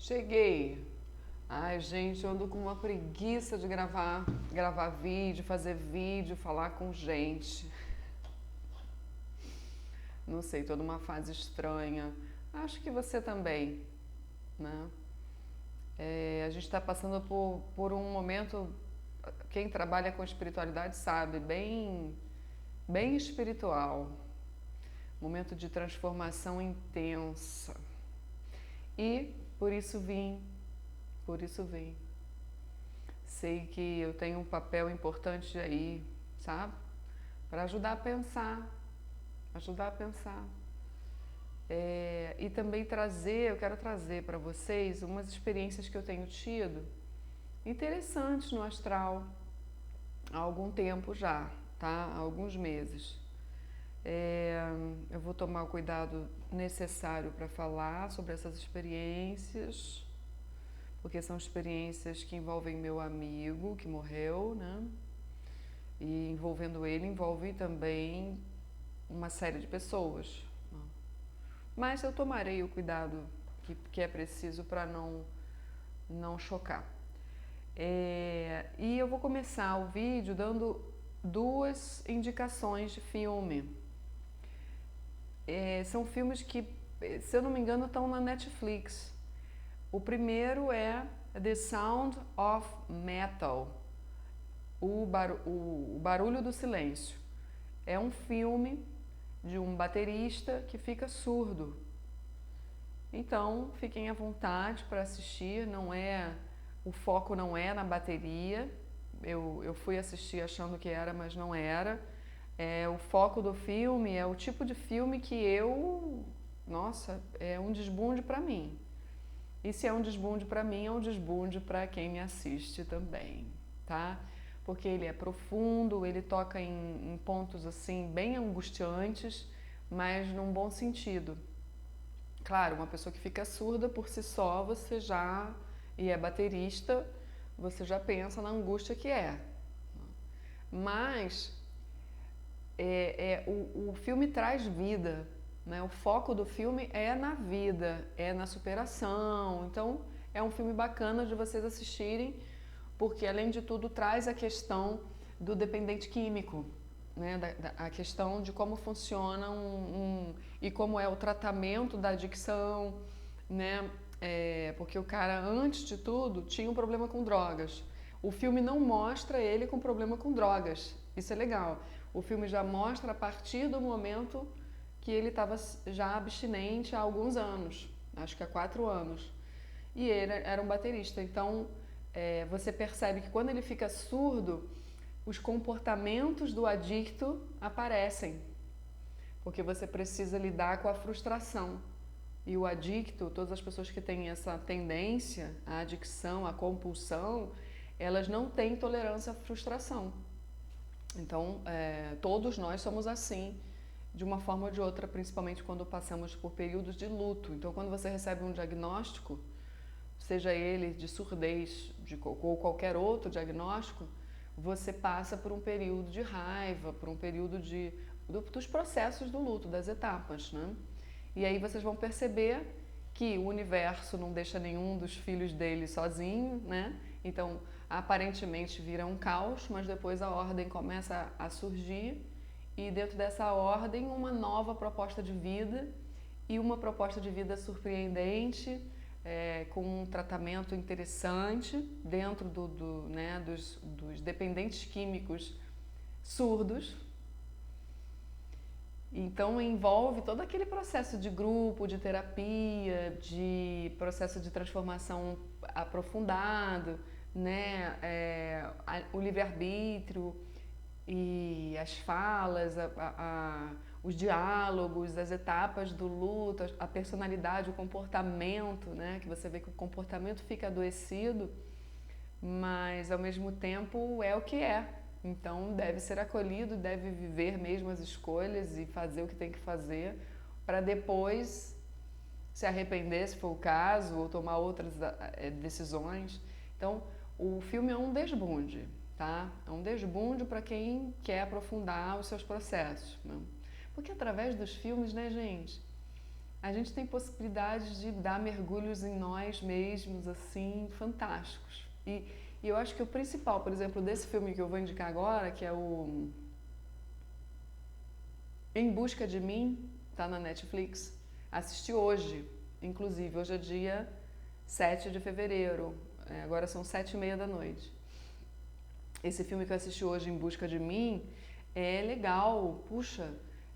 Cheguei. Ai, gente, eu ando com uma preguiça de gravar vídeo, fazer vídeo, falar com gente. Não sei, tô numa fase estranha. Acho que você também, né? A gente está passando por um momento, quem trabalha com espiritualidade sabe, bem espiritual. Momento de transformação intensa. E por isso vim. Sei que eu tenho um papel importante aí, sabe? Para ajudar a pensar, ajudar a pensar. E também eu quero trazer para vocês umas experiências que eu tenho tido interessantes no astral há algum tempo já, tá? Há alguns meses. Eu vou tomar o cuidado necessário para falar sobre essas experiências, porque são experiências que envolvem meu amigo que morreu, né? E envolvendo ele envolve também uma série de pessoas. Mas eu tomarei o cuidado que é preciso para não chocar. E eu vou começar o vídeo dando duas indicações de filme. São filmes que, se eu não me engano, estão na Netflix. O primeiro é The Sound of Metal, o Barulho do Silêncio. É um filme de um baterista que fica surdo. Então, fiquem à vontade para assistir, o foco não é na bateria. Eu fui assistir achando que era, mas não era. O foco do filme é o tipo de filme que nossa, é um desbunde para mim. E se é um desbunde para mim, é um desbunde para quem me assiste também, tá? Porque ele é profundo, ele toca em pontos assim bem angustiantes, mas num bom sentido. Claro, uma pessoa que fica surda por si só, e é baterista, você já pensa na angústia que é. Mas o filme traz vida, né? O foco do filme é na vida, é na superação. Então, é um filme bacana de vocês assistirem, porque além de tudo traz a questão do dependente químico, né? A questão de como funciona e como é o tratamento da adicção, né? Porque o cara, antes de tudo, tinha um problema com drogas. O filme não mostra ele com problema com drogas. Isso é legal. O filme já mostra a partir do momento que ele estava já abstinente há alguns anos, acho que há 4 anos. E ele era um baterista. Então, você percebe que quando ele fica surdo, os comportamentos do adicto aparecem, porque você precisa lidar com a frustração. E o adicto, todas as pessoas que têm essa tendência à adicção, à compulsão, elas não têm tolerância à frustração. Então, todos nós somos assim, de uma forma ou de outra, principalmente quando passamos por períodos de luto. Então, quando você recebe um diagnóstico, seja ele de surdez ou qualquer outro diagnóstico, você passa por um período de raiva, por um período dos processos do luto, das etapas, né? E aí vocês vão perceber que o universo não deixa nenhum dos filhos dele sozinho, né? Então, aparentemente vira um caos, mas depois a ordem começa a surgir e dentro dessa ordem uma nova proposta de vida e uma proposta de vida surpreendente, com um tratamento interessante dentro dos dependentes químicos surdos. Então envolve todo aquele processo de grupo, de terapia, de processo de transformação aprofundado, né? O livre-arbítrio e as falas, os diálogos, as etapas do luto, a personalidade, o comportamento, né? Que você vê que o comportamento fica adoecido, mas ao mesmo tempo é o que é. Então deve ser acolhido, deve viver mesmo as escolhas e fazer o que tem que fazer para depois se arrepender, se for o caso, ou tomar outras decisões. Então o filme é um desbunde, tá? É um desbunde para quem quer aprofundar os seus processos, né? Porque através dos filmes, né, gente, a gente tem possibilidade de dar mergulhos em nós mesmos, assim, fantásticos. E eu acho que o principal, por exemplo, desse filme que eu vou indicar agora, que é o Em Busca de Mim, tá na Netflix. Assisti hoje, inclusive, hoje é dia 7 de fevereiro, agora são 7h30 da noite. Esse filme que eu assisti hoje, Em Busca de Mim, é legal, puxa,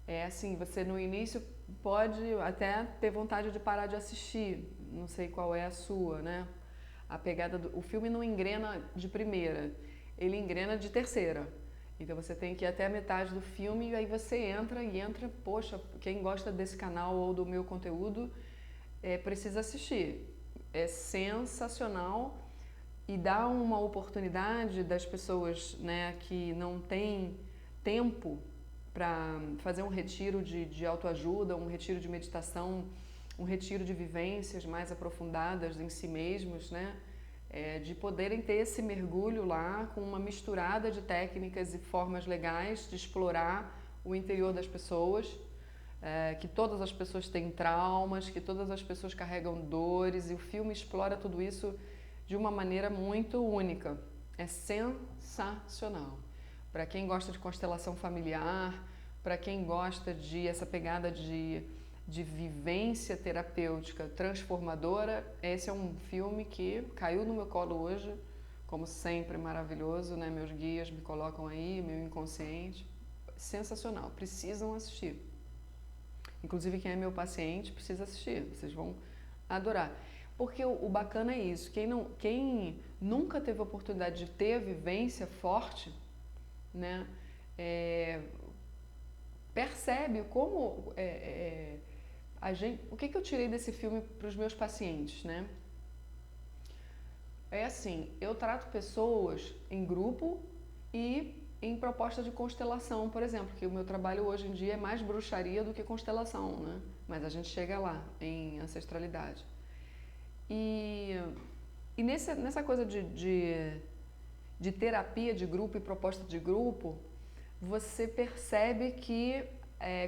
é assim, você no início pode até ter vontade de parar de assistir, não sei qual é a sua, né? A pegada o filme não engrena de primeira, ele engrena de terceira. Então você tem que ir até a metade do filme e aí você entra, poxa, quem gosta desse canal ou do meu conteúdo precisa assistir. É sensacional e dá uma oportunidade das pessoas, né, que não têm tempo para fazer um retiro de autoajuda, um retiro de meditação, um retiro de vivências mais aprofundadas em si mesmos, né? De poderem ter esse mergulho lá com uma misturada de técnicas e formas legais de explorar o interior das pessoas, que todas as pessoas têm traumas, que todas as pessoas carregam dores, e o filme explora tudo isso de uma maneira muito única. É sensacional. Para quem gosta de constelação familiar, para quem gosta de essa pegada de vivência terapêutica transformadora, esse é um filme que caiu no meu colo hoje, como sempre, maravilhoso, né? Meus guias me colocam aí, meu inconsciente, sensacional, precisam assistir. Inclusive quem é meu paciente precisa assistir, vocês vão adorar. Porque o bacana é isso, quem nunca teve a oportunidade de ter vivência forte, né? Percebe como o que eu tirei desse filme para os meus pacientes, né? É assim, eu trato pessoas em grupo e em proposta de constelação, por exemplo, que o meu trabalho hoje em dia é mais bruxaria do que constelação, né? Mas a gente chega lá, em ancestralidade. E nessa coisa de terapia de grupo e proposta de grupo, você percebe que,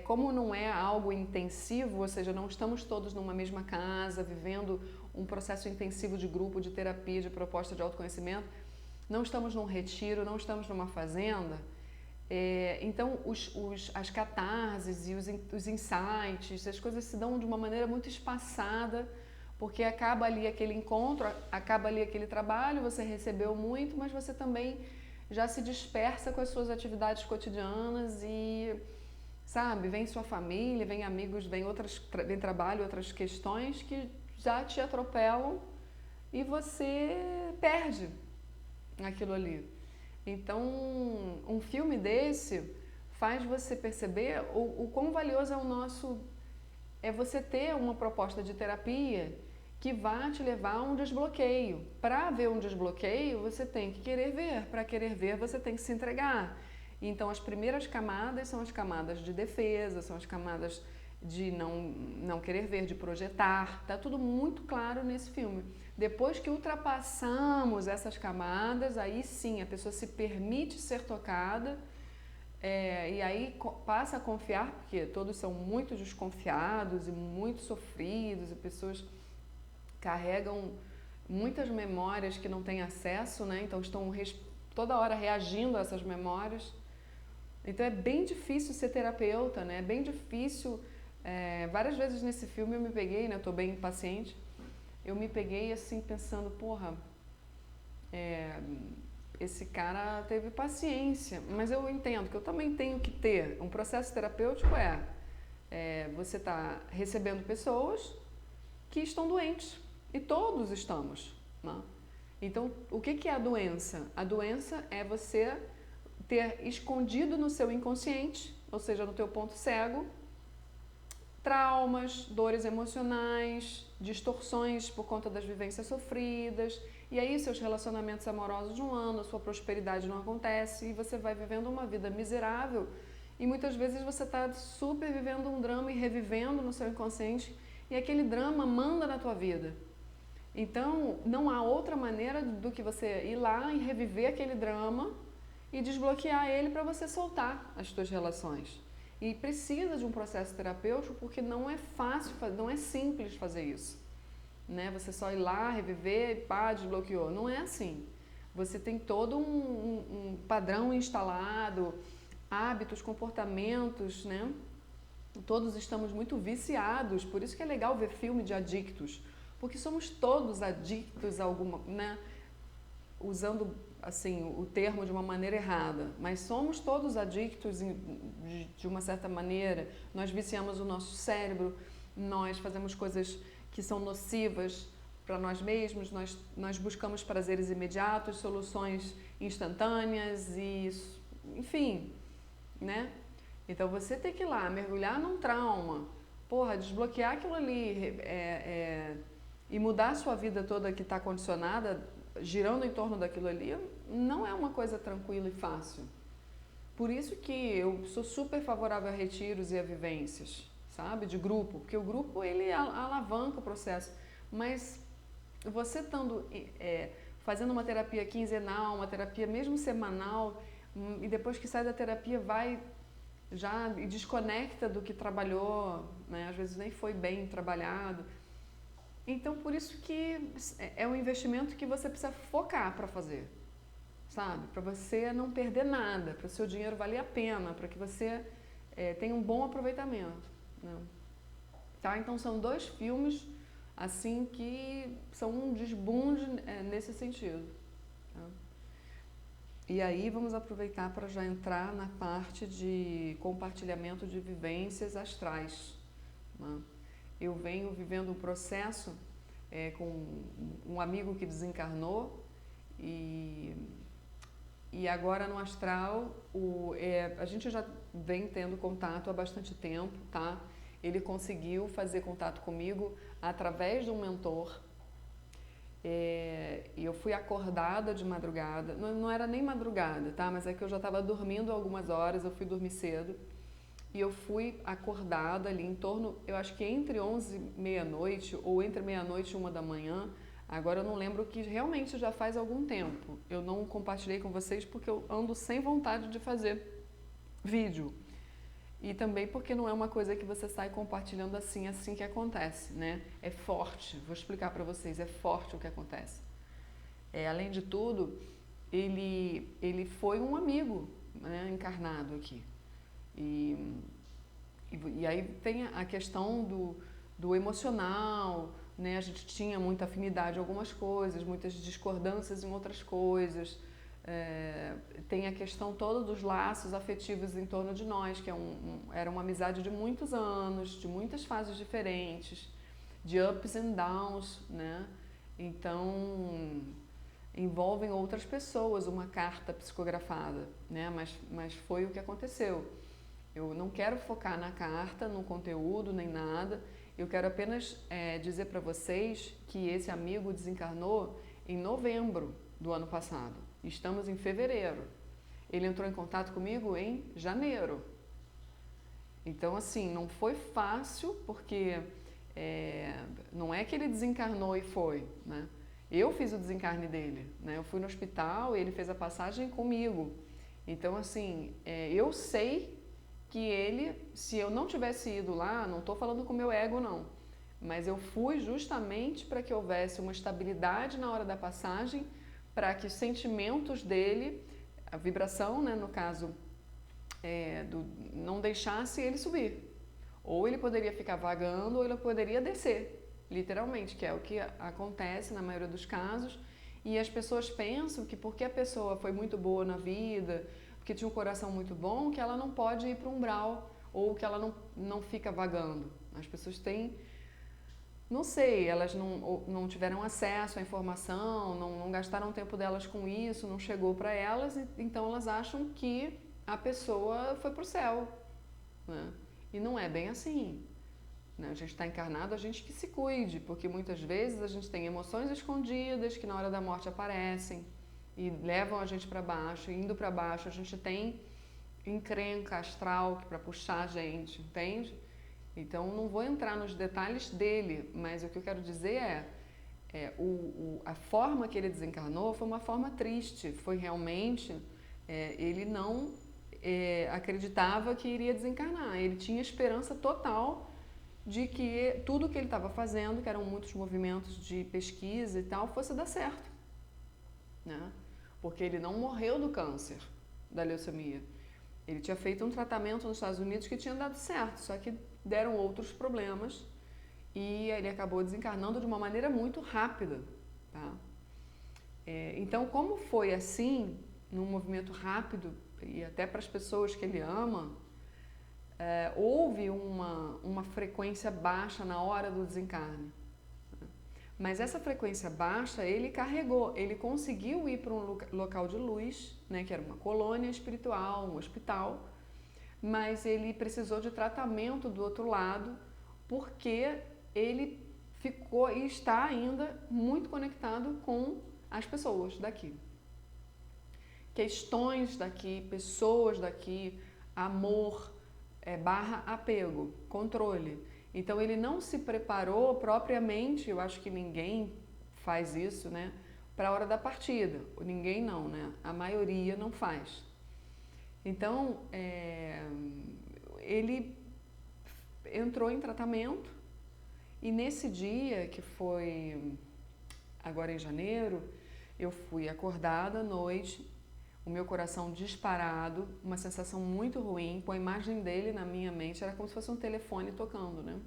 como não é algo intensivo, ou seja, não estamos todos numa mesma casa, vivendo um processo intensivo de grupo, de terapia, de proposta de autoconhecimento, não estamos num retiro, não estamos numa fazenda, então as catarses e os insights, as coisas se dão de uma maneira muito espaçada, porque acaba ali aquele encontro, acaba ali aquele trabalho, você recebeu muito, mas você também já se dispersa com as suas atividades cotidianas e, sabe, vem sua família, vem amigos, vem trabalho, outras questões que já te atropelam e você perde aquilo ali. Então, um filme desse faz você perceber o quão valioso é você ter uma proposta de terapia que vai te levar a um desbloqueio. Para ver um desbloqueio, você tem que querer ver. Para querer ver, você tem que se entregar. Então, as primeiras camadas são as camadas de defesa, são as camadas de não querer ver, de projetar. Tá tudo muito claro nesse filme. Depois que ultrapassamos essas camadas, aí sim, a pessoa se permite ser tocada, e aí passa a confiar, porque todos são muito desconfiados e muito sofridos, e pessoas carregam muitas memórias que não têm acesso, né? Então estão toda hora reagindo a essas memórias. Então é bem difícil ser terapeuta, né? É bem difícil. Várias vezes nesse filme eu me peguei, né? Eu tô bem paciente. Eu me peguei assim pensando, porra, esse cara teve paciência, mas eu entendo que eu também tenho que ter. Um processo terapêutico você tá recebendo pessoas que estão doentes. E todos estamos, né? Então, o que é a doença? A doença é você ter escondido no seu inconsciente, ou seja, no teu ponto cego, traumas, dores emocionais, distorções por conta das vivências sofridas, e aí seus relacionamentos amorosos não andam, sua prosperidade não acontece, e você vai vivendo uma vida miserável, e muitas vezes você está super vivendo um drama e revivendo no seu inconsciente, e aquele drama manda na tua vida. Então, não há outra maneira do que você ir lá e reviver aquele drama e desbloquear ele para você soltar as tuas relações. E precisa de um processo terapêutico porque não é fácil, não é simples fazer isso. Né? Você só ir lá, reviver e pá, desbloqueou. Não é assim. Você tem todo um padrão instalado, hábitos, comportamentos, né? Todos estamos muito viciados, por isso que é legal ver filme de adictos, porque somos todos adictos a alguma, né? Usando assim o termo de uma maneira errada, mas somos todos adictos de uma certa maneira. Nós viciamos o nosso cérebro, nós fazemos coisas que são nocivas para nós mesmos, nós buscamos prazeres imediatos, soluções instantâneas e, enfim, né? Então você tem que ir lá, mergulhar num trauma, porra, desbloquear aquilo ali e mudar a sua vida toda que está condicionada, girando em torno daquilo ali, não é uma coisa tranquila e fácil. Por isso que eu sou super favorável a retiros e a vivências, sabe? De grupo, porque o grupo ele alavanca o processo, mas você estando fazendo uma terapia quinzenal, uma terapia mesmo semanal, e depois que sai da terapia vai já e desconecta do que trabalhou, né? Às vezes nem foi bem trabalhado. Então, por isso que é um investimento que você precisa focar para fazer, sabe? Para você não perder nada, para o seu dinheiro valer a pena, para que você tenha um bom aproveitamento, né? Tá? Então, são 2 filmes assim que são um desbunde nesse sentido. Tá? E aí vamos aproveitar para já entrar na parte de compartilhamento de vivências astrais, né? Eu venho vivendo um processo com um amigo que desencarnou e agora no astral a gente já vem tendo contato há bastante tempo, tá? Ele conseguiu fazer contato comigo através de um mentor. E eu fui acordada de madrugada, não era nem madrugada, tá? Mas é que eu já estava dormindo algumas horas, eu fui dormir cedo. E eu fui acordada ali em torno, eu acho que entre 11 e meia-noite, ou entre meia-noite e 1 da manhã. Agora eu não lembro, que realmente já faz algum tempo. Eu não compartilhei com vocês porque eu ando sem vontade de fazer vídeo. E também porque não é uma coisa que você sai compartilhando assim que acontece, né? É forte, vou explicar para vocês, é forte o que acontece. Além de tudo, ele foi um amigo, né, encarnado aqui. E aí tem a questão do emocional, né? A gente tinha muita afinidade em algumas coisas, muitas discordâncias em outras coisas. Tem a questão toda dos laços afetivos em torno de nós, que era uma amizade de muitos anos, de muitas fases diferentes, de ups and downs, né? Então, envolvem outras pessoas, uma carta psicografada, né? Mas foi o que aconteceu. Eu não quero focar na carta, no conteúdo, nem nada. Eu quero apenas dizer para vocês que esse amigo desencarnou em novembro do ano passado. Estamos em fevereiro. Ele entrou em contato comigo em janeiro. Então, assim, não foi fácil, porque não é que ele desencarnou e foi, né? Eu fiz o desencarne dele, né? Eu fui no hospital e ele fez a passagem comigo. Então, assim, eu sei que ele, se eu não tivesse ido lá, não estou falando com o meu ego, não, mas eu fui justamente para que houvesse uma estabilidade na hora da passagem, para que os sentimentos dele, a vibração, né, no caso, não deixasse ele subir. Ou ele poderia ficar vagando, ou ele poderia descer, literalmente, que é o que acontece na maioria dos casos. E as pessoas pensam que porque a pessoa foi muito boa na vida, que tinha um coração muito bom, que ela não pode ir para o umbral, ou que ela não fica vagando. As pessoas têm, não sei, elas não tiveram acesso à informação, não gastaram o tempo delas com isso, não chegou para elas, então elas acham que a pessoa foi para o céu, né? E não é bem assim, né? A gente está encarnado, a gente que se cuide, porque muitas vezes a gente tem emoções escondidas que na hora da morte aparecem e levam a gente para baixo, indo para baixo a gente tem encrenca astral para puxar a gente, entende? Então não vou entrar nos detalhes dele, mas o que eu quero dizer a forma que ele desencarnou foi uma forma triste, foi realmente ele acreditava que iria desencarnar. Ele tinha esperança total de que tudo que ele estava fazendo, que eram muitos movimentos de pesquisa e tal, fosse dar certo, né? Porque ele não morreu do câncer, da leucemia. Ele tinha feito um tratamento nos Estados Unidos que tinha dado certo, só que deram outros problemas e ele acabou desencarnando de uma maneira muito rápida, tá? Então, como foi assim, num movimento rápido, e até para as pessoas que ele ama, houve uma frequência baixa na hora do desencarne. Mas essa frequência baixa ele carregou, ele conseguiu ir para um local de luz, né, que era uma colônia espiritual, um hospital, mas ele precisou de tratamento do outro lado, porque ele ficou e está ainda muito conectado com as pessoas daqui. Questões daqui, pessoas daqui, amor, barra apego, controle. Então ele não se preparou propriamente, eu acho que ninguém faz isso, né, para a hora da partida. Ninguém não, né? A maioria não faz. Então ele entrou em tratamento e nesse dia, que foi agora em janeiro, eu fui acordada à noite, o meu coração disparado, uma sensação muito ruim, com a imagem dele na minha mente, era como se fosse um telefone tocando, né?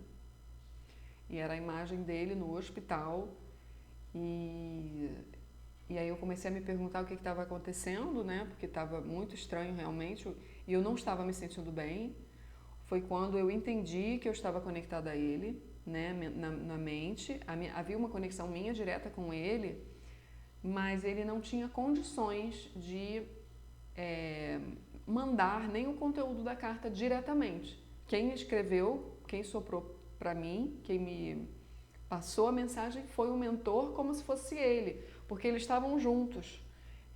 E era a imagem dele no hospital, e aí eu comecei a me perguntar o que estava acontecendo, né? Porque estava muito estranho realmente, e eu não estava me sentindo bem. Foi quando eu entendi que eu estava conectada a ele, né? Na mente, havia uma conexão minha direta com ele, mas ele não tinha condições de mandar nem o conteúdo da carta diretamente. Quem escreveu, quem soprou para mim, quem me passou a mensagem foi o mentor, como se fosse ele, porque eles estavam juntos.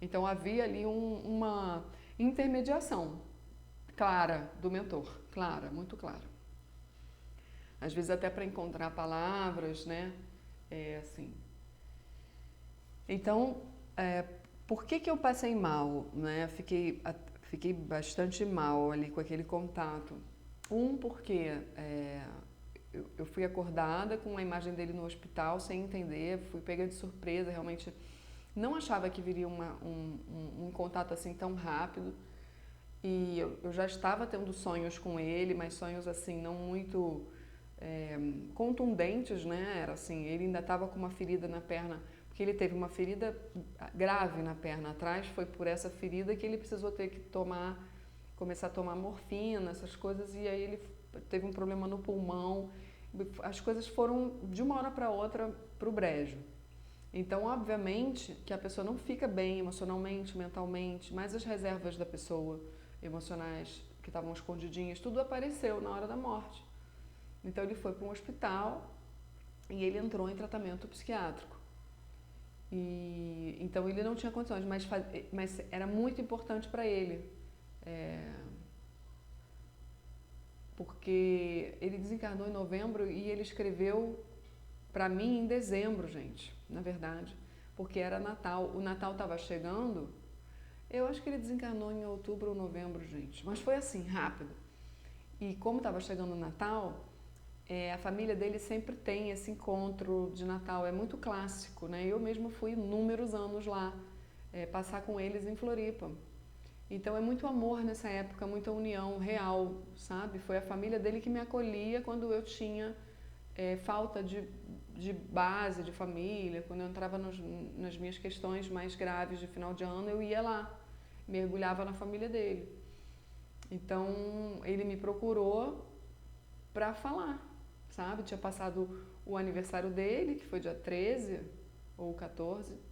Então havia ali uma intermediação clara do mentor, clara, muito clara. Às vezes até para encontrar palavras, né? Assim. Então, por que eu passei mal, né? Fiquei bastante mal ali com aquele contato. Porque eu fui acordada com a imagem dele no hospital sem entender, fui pega de surpresa, realmente não achava que viria um contato assim tão rápido. E eu já estava tendo sonhos com ele, mas sonhos assim não muito contundentes, né? Era assim, ele ainda estava com uma ferida na perna, porque ele teve uma ferida grave na perna atrás, foi por essa ferida que ele precisou ter que começar a tomar morfina, essas coisas, e aí ele teve um problema no pulmão. As coisas foram de uma hora para outra para o brejo. Então, obviamente, que a pessoa não fica bem emocionalmente, mentalmente, mas as reservas da pessoa emocionais que estavam escondidinhas, tudo apareceu na hora da morte. Então, ele foi para um hospital e ele entrou em tratamento psiquiátrico. Então, ele não tinha condições, mas era muito importante para ele. Porque ele desencarnou em novembro e ele escreveu para mim em dezembro, gente, na verdade, porque era Natal. O Natal estava chegando, eu acho que ele desencarnou em outubro ou novembro, gente, mas foi assim, rápido. E como estava chegando o Natal, a família dele sempre tem esse encontro de Natal, é muito clássico, né? Eu mesmo fui inúmeros anos lá, passar com eles em Floripa. Então é muito amor nessa época, muita união real, sabe? Foi a família dele que me acolhia quando eu tinha falta de base, de família. Quando eu entrava nas minhas questões mais graves de final de ano, eu ia lá, mergulhava na família dele. Então ele me procurou para falar, sabe? Tinha passado o aniversário dele, que foi dia 13 ou 14,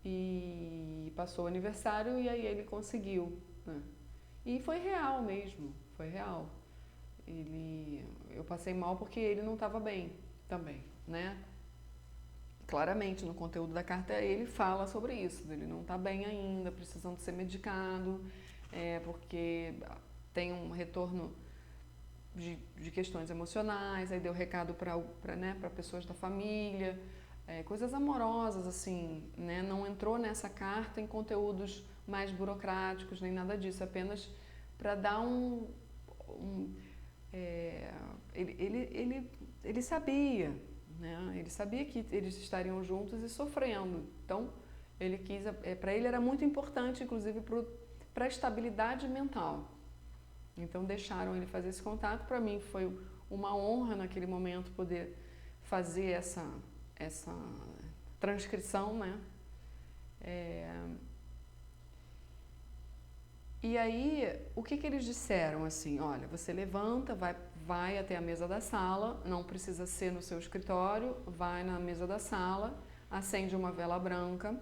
e passou o aniversário e aí ele conseguiu, né? E foi real mesmo, foi real. Eu passei mal porque ele não estava bem também, né? Claramente no conteúdo da carta ele fala sobre isso, ele não está bem ainda, precisando ser medicado, porque tem um retorno de questões emocionais, aí deu recado para pessoas da família, coisas amorosas, assim, né? Não entrou nessa carta em conteúdos mais burocráticos, nem nada disso, apenas para dar um é, ele sabia, né? Ele sabia que eles estariam juntos e sofrendo. Então, ele quis, para ele era muito importante, inclusive para a estabilidade mental. Então, deixaram ele fazer esse contato. Para mim foi uma honra naquele momento poder fazer essa transcrição, né? E aí, o que eles disseram assim? Olha, você levanta, vai até a mesa da sala, não precisa ser no seu escritório, vai na mesa da sala, acende uma vela branca,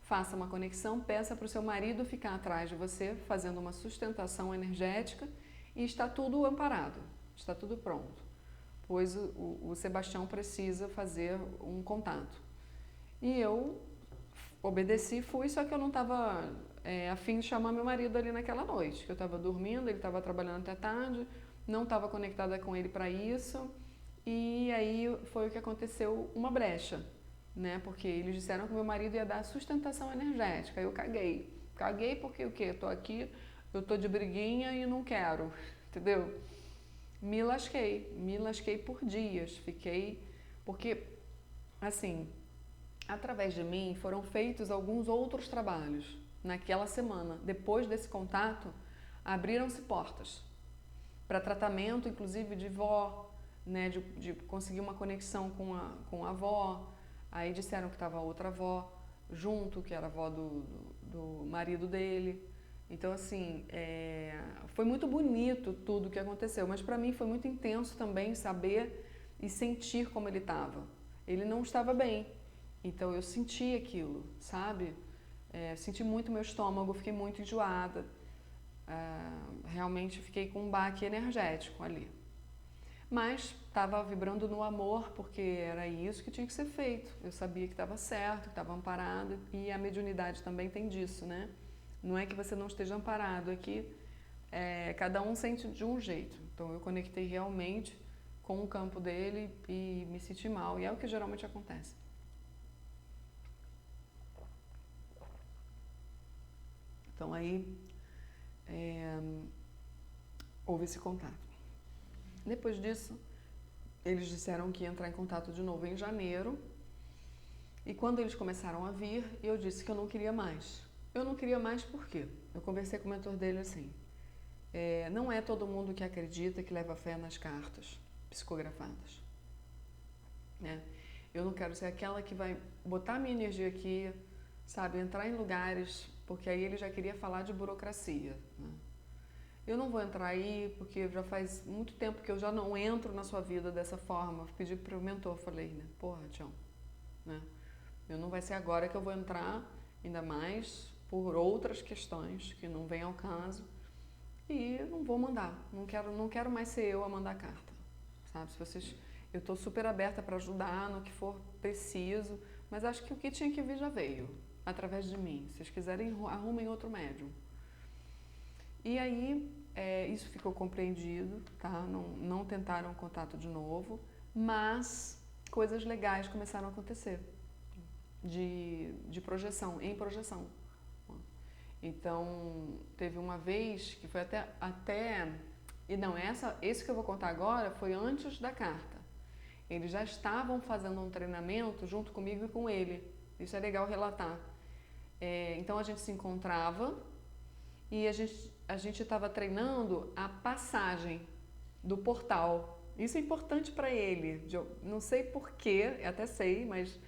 faça uma conexão, peça para o seu marido ficar atrás de você, fazendo uma sustentação energética, e está tudo amparado, está tudo pronto, pois o Sebastião precisa fazer um contato. E eu obedeci, fui, só que eu não estava a fim de chamar meu marido ali naquela noite, que eu estava dormindo, ele estava trabalhando até tarde, não estava conectada com ele para isso, e aí foi o que aconteceu, uma brecha, né? Porque eles disseram que meu marido ia dar sustentação energética, eu caguei porque o quê? Eu tô aqui, eu tô de briguinha e não quero, entendeu? Me lasquei por dias, porque assim, através de mim foram feitos alguns outros trabalhos naquela semana. Depois desse contato, abriram-se portas para tratamento, inclusive de vó, né, de conseguir uma conexão com a avó. Aí disseram que estava outra avó junto, que era a avó do marido dele. Então, assim, foi muito bonito tudo que aconteceu, mas para mim foi muito intenso também saber e sentir como ele estava. Ele não estava bem, então eu senti aquilo, sabe? Senti muito meu estômago, fiquei muito enjoada. Realmente fiquei com um baque energético ali. Mas estava vibrando no amor, porque era isso que tinha que ser feito. Eu sabia que estava certo, que estava amparado, e a mediunidade também tem disso, né? Não é que você não esteja amparado, é que cada um sente de um jeito. Então eu conectei realmente com o campo dele e me senti mal, e é o que geralmente acontece. Então aí houve esse contato. Depois disso, eles disseram que ia entrar em contato de novo em janeiro. E quando eles começaram a vir, eu disse que eu não queria mais. Eu não queria mais por quê? Eu conversei com o mentor dele assim. Não é todo mundo que acredita que leva fé nas cartas psicografadas. Né? Eu não quero ser aquela que vai botar minha energia aqui, sabe, entrar em lugares, porque aí ele já queria falar de burocracia. Né? Eu não vou entrar aí, porque já faz muito tempo que eu já não entro na sua vida dessa forma. Pedi para o mentor, falei, né? Porra, Tião, né? Eu não vai ser agora que eu vou entrar, ainda mais por outras questões que não vêm ao caso. E não vou mandar. Não quero mais ser eu a mandar carta. Sabe? Eu estou super aberta para ajudar no que for preciso, mas acho que o que tinha que vir já veio, através de mim. Se vocês quiserem, arrumem outro médium. E aí, isso ficou compreendido, tá? Não tentaram contato de novo, mas coisas legais começaram a acontecer, de projeção, em projeção. Então, teve uma vez que foi esse que eu vou contar agora foi antes da carta. Eles já estavam fazendo um treinamento junto comigo e com ele. Isso é legal relatar. Então, a gente se encontrava e a gente estava treinando a passagem do portal. Isso é importante para ele. Não sei porquê, até sei, mas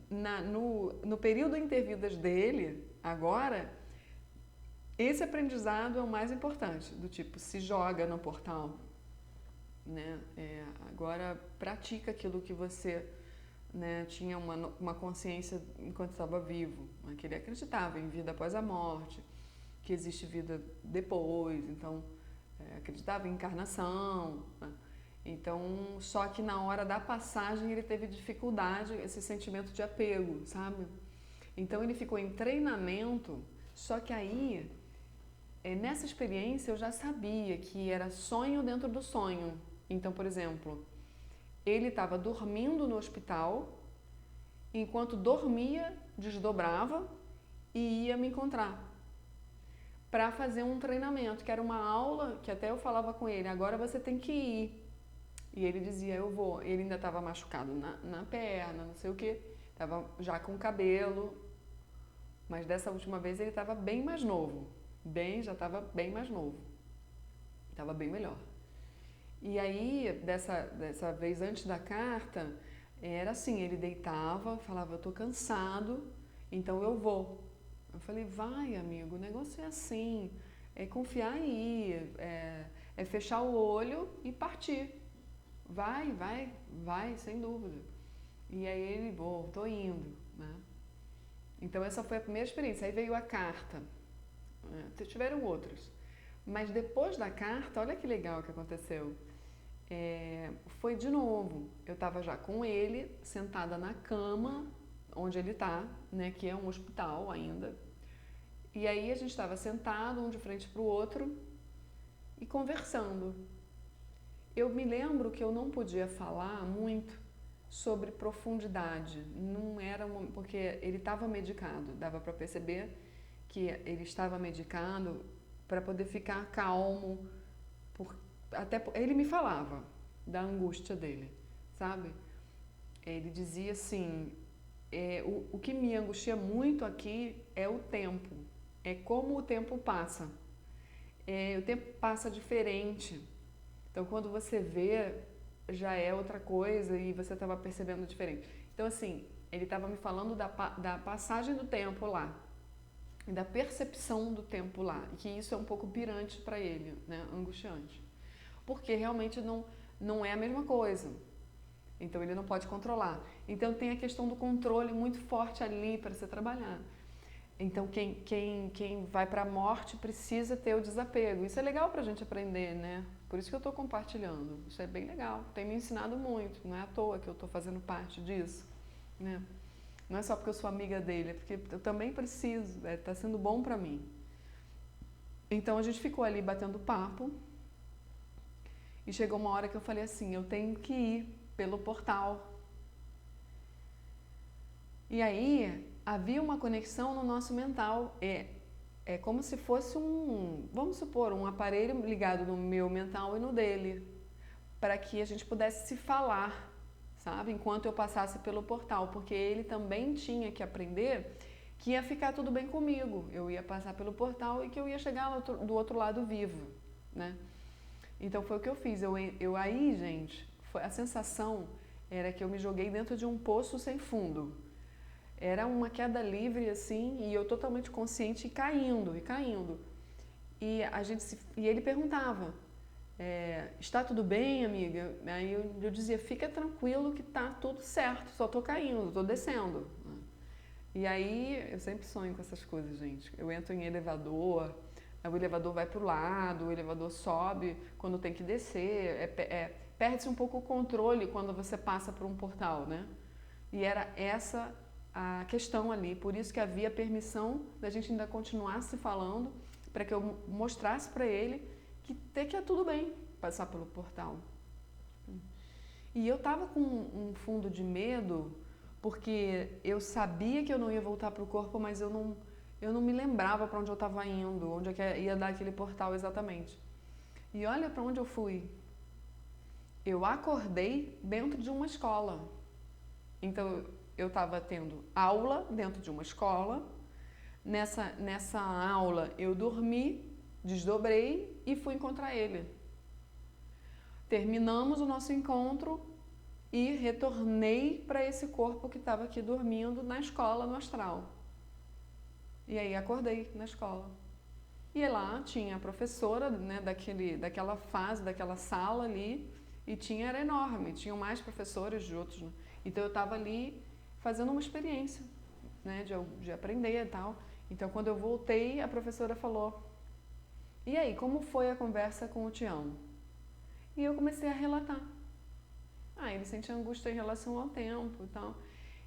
no período intervidas dele, agora, esse aprendizado é o mais importante, do tipo, se joga no portal, né? Agora pratica aquilo que você, né, tinha uma consciência enquanto estava vivo, né? Que ele acreditava em vida após a morte, que existe vida depois, então acreditava em encarnação, né? Então, só que na hora da passagem ele teve dificuldade, esse sentimento de apego, sabe? Então ele ficou em treinamento, só que aí, nessa experiência eu já sabia que era sonho dentro do sonho. Então, por exemplo, ele estava dormindo no hospital, enquanto dormia, desdobrava e ia me encontrar. para fazer um treinamento, que era uma aula que até eu falava com ele, agora você tem que ir. E ele dizia, eu vou. Ele ainda estava machucado na perna, não sei o quê, estava já com cabelo, mas dessa última vez ele estava bem mais novo, já estava bem mais novo, estava bem melhor. E aí, dessa vez antes da carta, era assim, ele deitava, falava, eu tô cansado, então eu vou. Eu falei, vai amigo, o negócio é assim, é confiar aí, é fechar o olho e partir. Vai, sem dúvida. E aí ele, tô indo, né? Então essa foi a primeira experiência. Aí veio a carta, tiveram outros. Mas depois da carta, olha que legal que aconteceu. Foi de novo, eu estava já com ele, sentada na cama, onde ele está, né, que é um hospital ainda. E aí a gente estava sentado, um de frente para o outro, e conversando. Eu me lembro que eu não podia falar muito sobre profundidade, não era porque ele estava medicado, dava para perceber que ele estava medicado para poder ficar calmo, ele me falava da angústia dele, sabe? Ele dizia assim, o que me angustia muito aqui é o tempo, é como o tempo passa, o tempo passa diferente, então quando você vê já é outra coisa e você estava percebendo diferente. Então assim, ele estava me falando da passagem do tempo lá, e da percepção do tempo lá, e que isso é um pouco pirante para ele, né? Angustiante. Porque realmente não é a mesma coisa. Então ele não pode controlar. Então tem a questão do controle muito forte ali para ser trabalhado. Então quem vai para a morte precisa ter o desapego. Isso é legal para a gente aprender, né? Por isso que eu estou compartilhando. Isso é bem legal. Tem me ensinado muito. Não é à toa que eu estou fazendo parte disso, né? Não é só porque eu sou amiga dele, é porque eu também preciso. Está sendo bom para mim. Então a gente ficou ali batendo papo. E chegou uma hora que eu falei assim, eu tenho que ir pelo portal. E aí havia uma conexão no nosso mental. É como se fosse vamos supor, um aparelho ligado no meu mental e no dele, para que a gente pudesse se falar, sabe? Enquanto eu passasse pelo portal, porque ele também tinha que aprender que ia ficar tudo bem comigo. Eu ia passar pelo portal e que eu ia chegar do outro lado vivo, né? Então foi o que eu fiz. Aí, gente, a sensação era que eu me joguei dentro de um poço sem fundo. Era uma queda livre, assim, e eu totalmente consciente e caindo, e caindo. E ele perguntava, está tudo bem, amiga? Aí eu dizia, fica tranquilo que tá tudo certo, só tô caindo, tô descendo. E aí, eu sempre sonho com essas coisas, gente. Eu entro em elevador, o elevador vai para o lado, o elevador sobe quando tem que descer, perde-se um pouco o controle quando você passa por um portal, né? E era essa a questão ali, por isso que havia permissão da gente ainda continuar se falando, para que eu mostrasse para ele que é tudo bem passar pelo portal. E eu estava com um fundo de medo, porque eu sabia que eu não ia voltar para o corpo, mas eu não me lembrava para onde eu estava indo, onde é que ia dar aquele portal exatamente. E olha para onde eu fui. Eu acordei dentro de uma escola. Então, eu estava tendo aula dentro de uma escola. Nessa aula, eu dormi, desdobrei e fui encontrar ele. Terminamos o nosso encontro e retornei para esse corpo que estava aqui dormindo na escola, no astral. E aí acordei na escola. E lá tinha a professora, né, daquela fase, daquela sala ali, e era enorme, tinham mais professores de outros. Né? Então eu estava ali fazendo uma experiência, né, de aprender e tal. Então quando eu voltei, a professora falou, e aí, como foi a conversa com o Tião? E eu comecei a relatar. Ele sentia angústia em relação ao tempo e tal.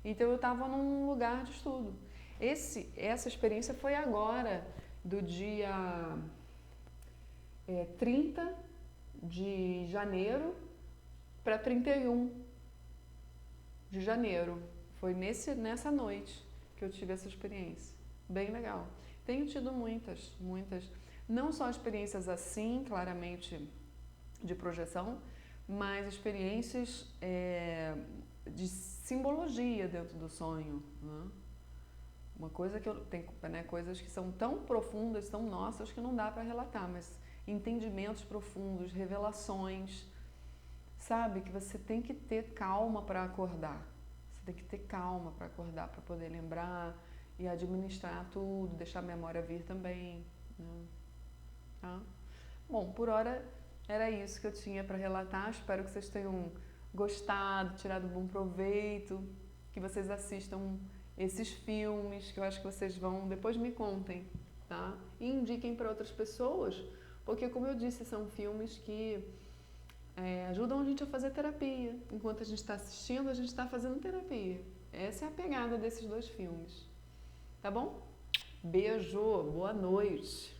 Então eu estava num lugar de estudo. Essa experiência foi agora, do dia 30 de janeiro para 31 de janeiro. Foi nessa noite que eu tive essa experiência. Bem legal. Tenho tido muitas, muitas. Não só experiências assim, claramente de projeção, mas experiências de simbologia dentro do sonho, né? Uma coisa que eu tenho, né, coisas que são tão profundas, tão nossas, que não dá para relatar, mas entendimentos profundos, revelações, sabe? Que você tem que ter calma para acordar. Você tem que ter calma para acordar, para poder lembrar e administrar tudo, deixar a memória vir também, né? Tá? Bom, por hora era isso que eu tinha para relatar. Espero que vocês tenham gostado, tirado bom proveito, que vocês assistam esses filmes, que eu acho que vocês vão, depois me contem, tá? E indiquem para outras pessoas, porque como eu disse, são filmes que ajudam a gente a fazer terapia. Enquanto a gente está assistindo, a gente está fazendo terapia. Essa é a pegada desses dois filmes. Tá bom? Beijo, boa noite.